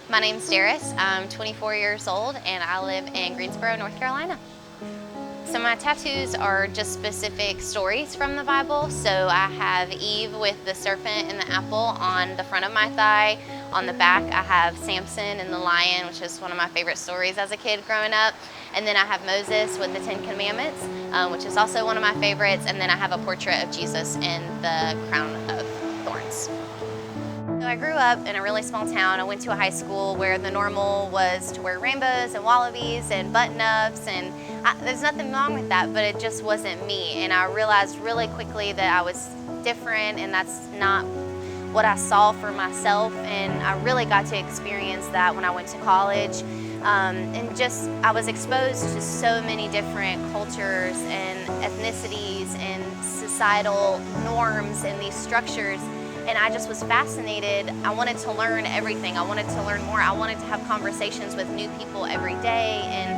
My name's Darius. I'm 24 years old and I live in Greensboro, North Carolina. So my tattoos are just specific stories from the Bible. So I have Eve with the serpent and the apple on the front of my thigh. On the back I have Samson and the lion, which is one of my favorite stories as a kid growing up. And then I have Moses with the Ten Commandments, which is also one of my favorites. And then I have a portrait of Jesus in the crown of thorns. So I grew up in a really small town. I went to a high school where the normal was to wear rainbows and wallabies and button-ups, and there's nothing wrong with that, but it just wasn't me. And I realized really quickly that I was different, and that's not what I saw for myself. And I really got to experience that when I went to college. I was exposed to so many different cultures and ethnicities and societal norms and these structures. And I just was fascinated. I wanted to learn everything. I wanted to learn more. I wanted to have conversations with new people every day. And,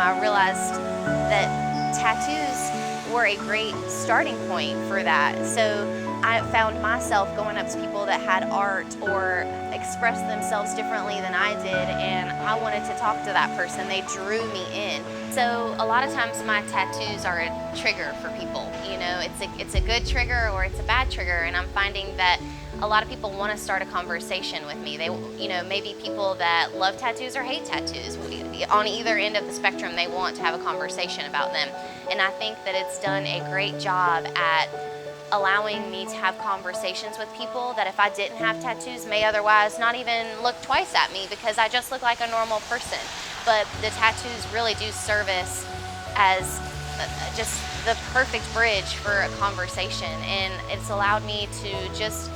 I realized that tattoos were a great starting point for that. So I found myself going up to people that had art or expressed themselves differently than I did, and I wanted to talk to that person. They drew me in. So a lot of times my tattoos are a trigger for people. It's a good trigger or it's a bad trigger, and I'm finding that a lot of people want to start a conversation with me. They, maybe people that love tattoos or hate tattoos. On either end of the spectrum, they want to have a conversation about them. And I think that it's done a great job at allowing me to have conversations with people that if I didn't have tattoos may otherwise not even look twice at me because I just look like a normal person. But the tattoos really do service as just the perfect bridge for a conversation, and it's allowed me to just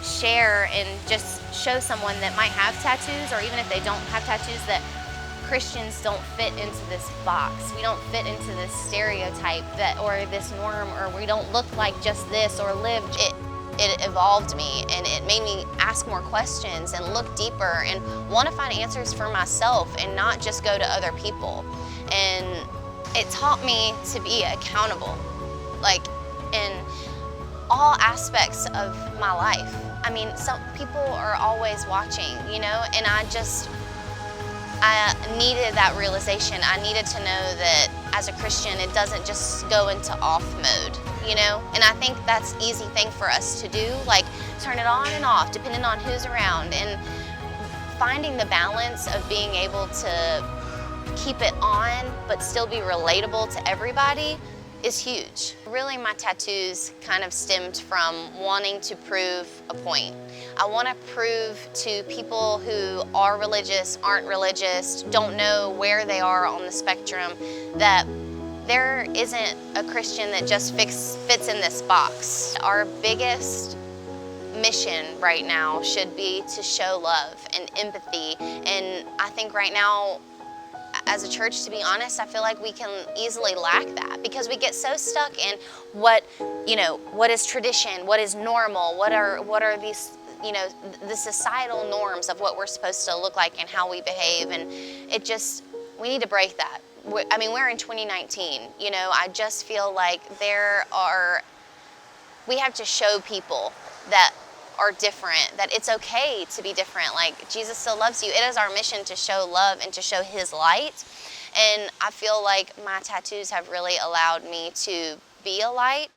share and just show someone that might have tattoos, or even if they don't have tattoos, that Christians don't fit into this box. We don't fit into this stereotype or this norm, or we don't look like just this or live. It evolved me, and it made me ask more questions and look deeper and want to find answers for myself and not just go to other people. And it taught me to be accountable, like in all aspects of my life. I mean, some people are always watching, and I needed that realization. I needed to know that as a Christian, it doesn't just go into off mode, And I think that's an easy thing for us to do, like turn it on and off, depending on who's around. And finding the balance of being able to keep it on, but still be relatable to everybody is huge. Really, my tattoos kind of stemmed from wanting to prove a point. I want to prove to people who are religious, aren't religious, don't know where they are on the spectrum, that there isn't a Christian that just fits in this box. Our biggest mission right now should be to show love and empathy, and I think right now, as a church, to be honest, I feel like we can easily lack that because we get so stuck in what is tradition, what is normal, what are these, the societal norms of what we're supposed to look like and how we behave, and we need to break that. We're in 2019, I just feel like we have to show people that are different, that it's okay to be different. Like, Jesus still loves you. It is our mission to show love and to show His light. And I feel like my tattoos have really allowed me to be a light.